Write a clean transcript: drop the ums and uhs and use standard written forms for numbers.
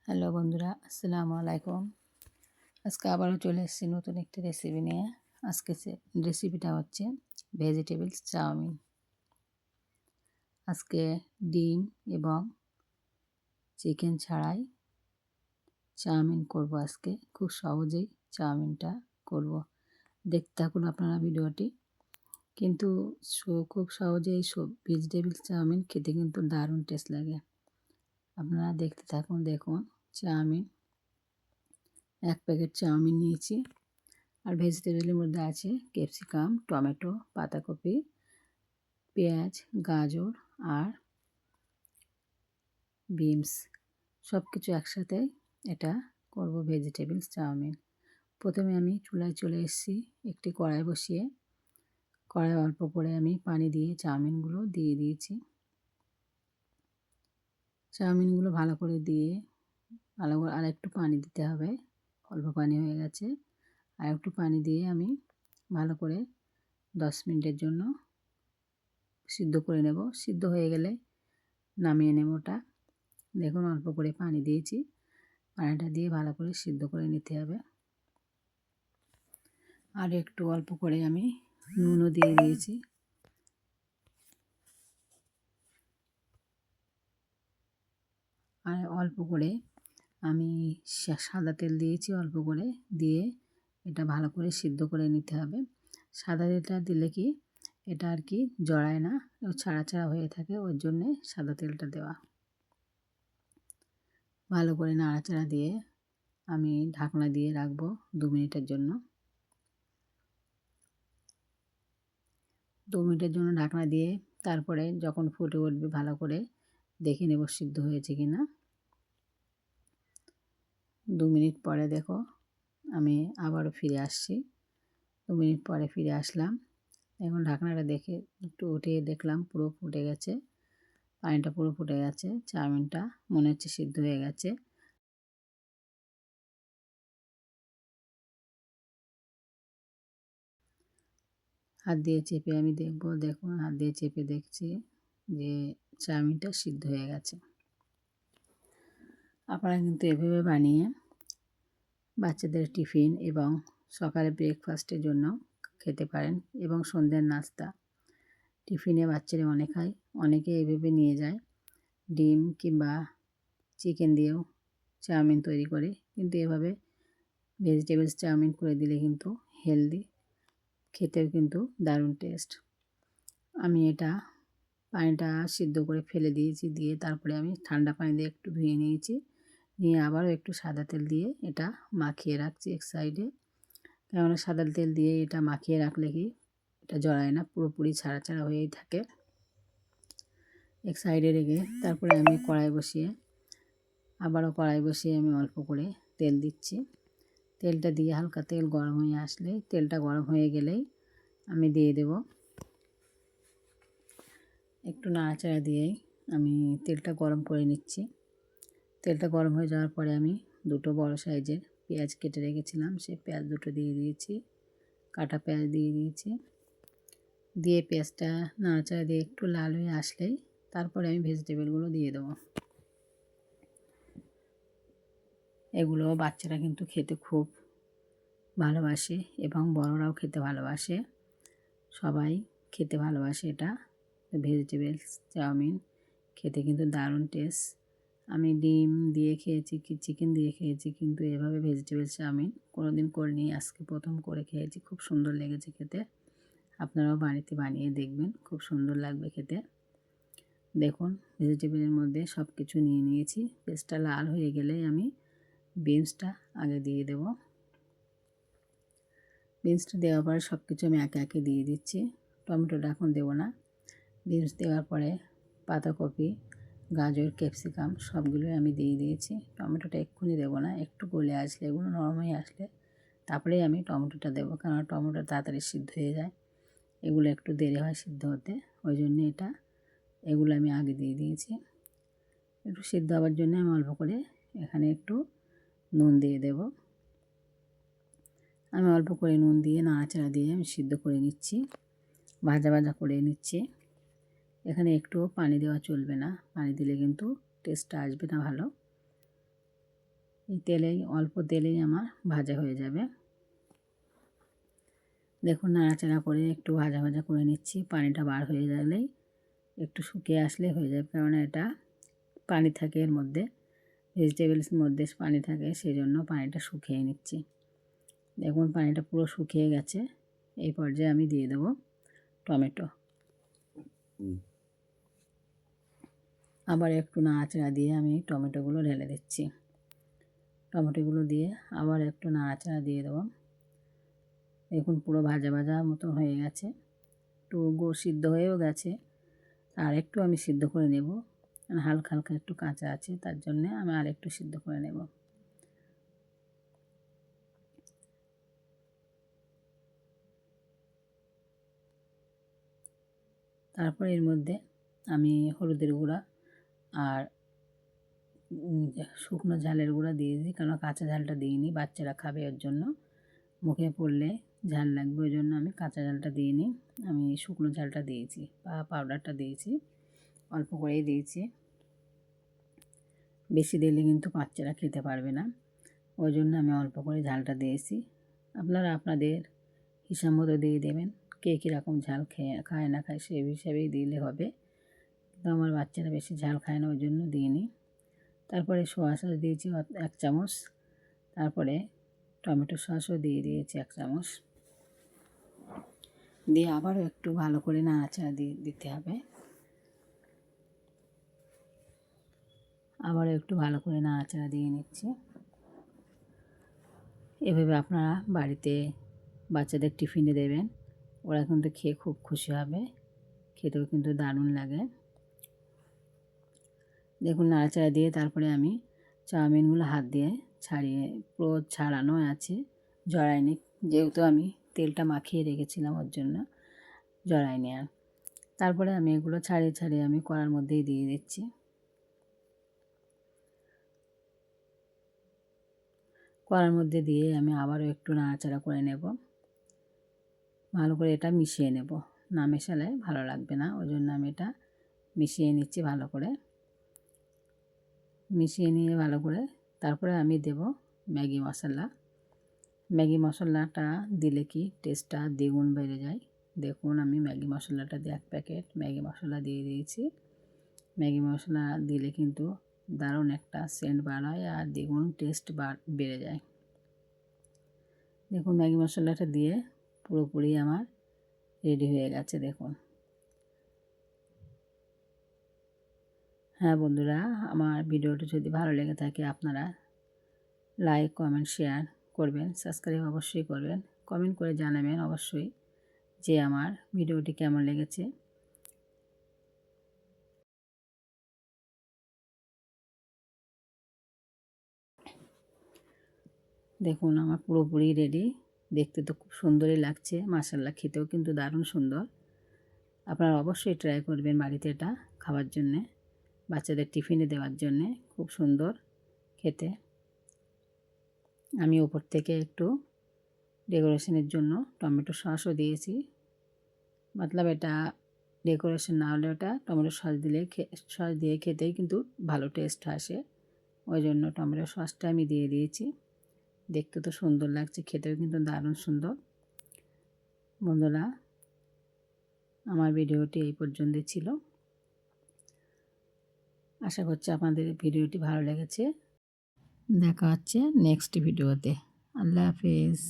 Hello বন্ধুরা, আসসালামু আলাইকুম। আজকে আবারও চলে এসেছি নতুন একটি রেসিপি নিয়ে। আজকে রেসিপিটা হচ্ছে ভেজিটেবলস চাউমিন। আজকে ডিম এবং চিকেন ছাড়াই চাউমিন করব। আজকে খুব সহজেই চাউমিনটা করব। দেখতে থাকুন আপনারা ভিডিওটি। কিন্তু খুব সহজেই ভেজিটেবলস চাউমিন খেতে কিন্তু দারুণ টেস্ট লাগে। আপনারা দেখতে থাকুন। দেখুন, চাউমিন 1 প্যাকেট চাউমিন নিয়েছি। আর ভেজিটেবলের মধ্যে আছে ক্যাপসিকাম, টমেটো, পাতাকপি, পেঁয়াজ, গাজর আর বিনস। সব কিছু একসাথে এটা করব ভেজিটেবলস চাউমিন। প্রথমে আমি চুলায় চলে এসেছি, একটি কড়াই বসিয়ে কড়াই অল্প করে আমি পানি দিয়ে চাউমিনগুলো দিয়ে দিয়েছি। চাউমিনগুলো ভালো করে দিয়ে ভালো করে আর একটু পানি দিতে হবে। অল্প পানি হয়ে গেছে, আর একটু পানি দিয়ে আমি ভালো করে 10 মিনিটের জন্য সিদ্ধ করে নেব। সিদ্ধ হয়ে গেলে নামিয়ে নেব ওটা। দেখুন, অল্প করে পানি দিয়েছি। পানিটা দিয়ে ভালো করে সিদ্ধ করে নিতে হবে। আর একটু অল্প করে আমি নুনও দিয়ে দিয়েছি। আর অল্প করে আমি সাদা তেল দিয়েছি, অল্প করে দিয়ে এটা ভালো করে সিদ্ধ করে নিতে হবে। সাদা তেলটা দিলে কি এটা আর কি জড়ায় না, ছাড়া ছাড়া হয়ে থাকে, ওর জন্যে সাদা তেলটা দেওয়া। ভালো করে নাড়াচাড়া দিয়ে আমি ঢাকনা দিয়ে রাখবো 2 মিনিটের জন্য। 2 মিনিটের জন্য ঢাকনা দিয়ে তারপরে যখন ফুটে উঠবে ভালো করে দেখে নেব সিদ্ধ হয়েছে কি না। 2 মিনিট পরে দেখো আমি আবারও ফিরে আসছি। 2 মিনিট পরে ফিরে আসলাম। এখন ঢাকনাটা দেখে একটু উঠিয়ে দেখলাম পুরো ফুটে গেছে, পানিটা পুরো ফুটে গেছে। চাউমিনটা মনে হচ্ছে সিদ্ধ হয়ে গেছে। হাত দিয়ে চেপে আমি দেখবো। দেখুন, হাত দিয়ে চেপে দেখছি যে চাউমিনটা সিদ্ধ হয়ে গেছে। আপনারা কিন্তু এভাবে বানিয়ে বাচ্চাদের টিফিন এবং সকালে ব্রেকফাস্টের জন্য খেতে পারেন, এবং সন্ধ্যের নাস্তা টিফিনে বাচ্চারা অনেকে এভাবে নিয়ে যায়। ডিম কিংবা চিকেন দিয়েও চাউমিন তৈরি করে, কিন্তু এভাবে ভেজিটেবলস চাউমিন করে দিলে কিন্তু হেলদি, খেতেও কিন্তু দারুণ টেস্ট। আমি এটা পানিটা সিদ্ধ করে ফেলে দিয়েছি, দিয়ে তারপরে আমি ঠান্ডা পানি দিয়ে একটু ধুয়ে নিয়েছি। নিয়ে আবারও একটু সাদা তেল দিয়ে এটা মাখিয়ে রাখছি এক সাইডে। কেননা সাদা তেল দিয়ে এটা মাখিয়ে রাখলে কি এটা জড়ায় না, পুরোপুরি ছাড়া ছাড়া হয়েই থাকে। এক সাইডে রেখে তারপরে আমি আবারও কড়াই বসিয়ে আমি অল্প করে তেল দিচ্ছি। তেলটা দিয়ে হালকা তেল গরম হয়ে আসলে, তেলটা গরম হয়ে গেলেই আমি দিয়ে দেব। একটু নাড়াচাড়া দিয়েই আমি তেলটা গরম করে নিচ্ছি। তেলটা গরম হয়ে যাওয়ার পরে আমি 2 বড় সাইজের পেঁয়াজ কেটে রেখেছিলাম, সেই পেঁয়াজ 2 দিয়ে দিয়েছি। কাটা পেঁয়াজ দিয়ে দিয়েছি। দিয়ে পেঁয়াজটা নাড়াচাড়া দিয়ে একটু লাল হয়ে আসলেই তারপরে আমি ভেজিটেবলগুলো দিয়ে দেবো। এগুলো বাচ্চারা কিন্তু খেতে খুব ভালোবাসে এবং বড়রাও খেতে ভালোবাসে। সবাই খেতে ভালোবাসে এটা। ভেজিটেবলস চাউমিন খেতে কিন্তু দারুণ টেস্ট। আমি ডিম দিয়ে খেয়েছি, চিকেন দিয়ে খেয়েছি, কিন্তু এভাবে ভেজিটেবল চাউমিন কোনো দিন করিনি। আজকে প্রথম করে খেয়েছি, খুব সুন্দর লেগেছে খেতে। আপনারাও বাড়িতে বানিয়ে দেখবেন, খুব সুন্দর লাগবে খেতে। দেখুন, ভেজিটেবলের মধ্যে সব কিছু নিয়ে নিয়েছি। পেস্টটা লাল হয়ে গেলেই আমি বিনসটা আগে দিয়ে দেব। বিনসটা দেওয়ার পরে সব কিছু আমি একে একে দিয়ে দিচ্ছি। টমেটোটা এখন দেবো না। বিনস দেওয়ার পরে পাতাকপি, গাজর, ক্যাপসিকাম সবগুলোই আমি দিয়ে দিয়েছি। টমেটোটা এক্ষুনি দেবো না, একটু গলে আসলে, এগুলো নরম হয়ে আসলে তারপরেই আমি টমেটোটা দেবো, কারণ টমেটো তাড়াতাড়ি সিদ্ধ হয়ে যায়। এগুলো একটু দেরি হয় সিদ্ধ হতে, ওই জন্য এগুলো আমি আগে দিয়ে দিয়েছি। একটু সিদ্ধ হওয়ার জন্য আমি অল্প করে এখানে একটু নুন দিয়ে দেব। আমি অল্প করে নুন দিয়ে নাড়াচাড়া দিয়ে আমি সিদ্ধ করে নিচ্ছি, ভাজা ভাজা করে নিচ্ছি। এখানে একটুও পানি দেওয়া চলবে না, পানি দিলে কিন্তু টেস্টটা আসবে না ভালো। এই তেলেই অল্প তেলেই আমার ভাজা হয়ে যাবে। দেখুন নাড়াচাড়া করে একটু ভাজা ভাজা করে নিচ্ছি। পানিটা বার হয়ে গেলেই একটু শুকিয়ে আসলে হয়ে যাবে, কারণ এটা পানি থাকে এর মধ্যে, ভেজিটেবলসের মধ্যে পানি থাকে, সেই জন্য পানিটা শুকিয়ে নিচ্ছি। দেখুন পানিটা পুরো শুকিয়ে গেছে। এই পর্যায়ে আমি দিয়ে দেবো টমেটো। আবার একটু নাড়াচাড়া দিয়ে আমি টমেটোগুলো ঢেলে দিচ্ছি। টমেটোগুলো দিয়ে আবার একটু নাড়াচাড়া দিয়ে দেবো। দেখুন পুরো ভাজা ভাজা মতো হয়ে গেছে, একটু সিদ্ধ হয়েও গেছে। আর একটু আমি সিদ্ধ করে নেব, হালকা হালকা একটু কাঁচা আছে, তার জন্যে আমি আর একটু সিদ্ধ করে নেব। তারপর এর মধ্যে আমি হলুদের গুঁড়া আর শুকনো ঝালের গুঁড়া দিয়ে দিই, কারণ কাঁচা ঝালটা দিইনি, বাচ্চারা খাবে ওর জন্য, মুখে পড়লে ঝাল লাগবে, ওই জন্য আমি কাঁচা ঝালটা দিইনি, আমি শুকনো ঝালটা দিয়েছি বা পাউডারটা দিয়েছি, অল্প করেই দিয়েছি। বেশি দিলে কিন্তু বাচ্চারা খেতে পারবে না, ওই জন্য আমি অল্প করে ঝালটা দিয়েছি। আপনারা আপনাদের হিসাব মতো দিয়ে দেবেন, কে কীরকম ঝাল খায় না খায় সেই হিসাবেই দিলে হবে। তো আমার বাচ্চারা বেশি ঝাল খায় না, ওই জন্য দিইনি। তারপরে সোয়া সস দিয়েছি 1 চামচ, তারপরে টমেটো সসও দিয়ে দিয়েছি 1 চামচ, দিয়ে আবারও একটু ভালো করে নাড়াচাড়া দিতে হবে। আবারও একটু ভালো করে নাড়াচাড়া দিয়ে নিচ্ছি। এভাবে আপনারা বাড়িতে বাচ্চাদের টিফিনে দেবেন, ওরা কিন্তু খেয়ে খুব খুশি হবে, খেতেও কিন্তু দারুণ লাগে। দেখুন নাড়াচাড়া দিয়ে তারপরে আমি চাউমিনগুলো হাত দিয়ে ছাড়িয়ে, পুরো ছাড়ানো আছে, জড়াইনি, যেহেতু আমি তেলটা মাখিয়ে রেখেছিলাম ওর জন্য জড়াইনি আর। তারপরে আমি এগুলো ছাড়িয়ে ছাড়িয়ে আমি কড়ার মধ্যেই দিয়ে দিচ্ছি। কড়ার মধ্যে দিয়ে আমি আবারও একটু নাড়াচাড়া করে নেব, ভালো করে এটা মিশিয়ে নেব, না মেশালে ভালো লাগবে না, ওই জন্য আমি এটা মিশিয়ে নিচ্ছি ভালো করে। মিশিয়ে নিয়ে ভালো করে তারপরে আমি দেব ম্যাগি মশলা। ম্যাগি মশলাটা দিলে কি টেস্টটা দ্বিগুণ বেড়ে যায়। দেখুন আমি ম্যাগি মশলাটা দিয়ে 1 প্যাকেট ম্যাগি মশলা দিয়ে দিয়েছি। ম্যাগি মশলা দিলে কিন্তু দারুণ একটা সেন্ট বার হয় আর দ্বিগুণ টেস্ট বেড়ে যায়। দেখুন ম্যাগি মশলাটা দিয়ে পুরোপুরি আমার রেডি হয়ে গেছে। দেখুন, হ্যাঁ বন্ধুরা, আমার ভিডিওটি যদি ভালো লেগে থাকে আপনারা লাইক কমেন্ট শেয়ার করবেন, সাবস্ক্রাইব অবশ্যই করবেন, কমেন্ট করে জানাবেন অবশ্যই যে আমার ভিডিওটি কেমন লেগেছে। দেখুন আমার পুরোপুরি রেডি, দেখতে তো খুব সুন্দরই লাগছে, মাশাআল্লাহ খেতেও কিন্তু দারুণ সুন্দর। আপনারা অবশ্যই ট্রাই করবেন বাড়িতে এটা খাওয়ার জন্যে, বাচ্চাদের টিফিনে দেওয়ার জন্যে খুব সুন্দর খেতে। আমি ওপর থেকে একটু ডেকোরেশনের জন্য টমেটো সসও দিয়েছি, মতলব এটা ডেকোরেশন না হলে ওটা টমেটো সস দিলে সস দিয়ে খেতেই কিন্তু ভালো টেস্ট আসে, ওই জন্য টমেটো সসটা আমি দিয়ে দিয়েছি। দেখতে তো সুন্দর লাগছে, খেতেও কিন্তু দারুণ সুন্দর। বন্ধুরা আমার ভিডিওটি এই পর্যন্তই ছিল, আশা করছি আপনাদের ভিডিওটি ভালো লেগেছে। দেখা হচ্ছে নেক্সট ভিডিওতে। আল্লাহ হাফেজ।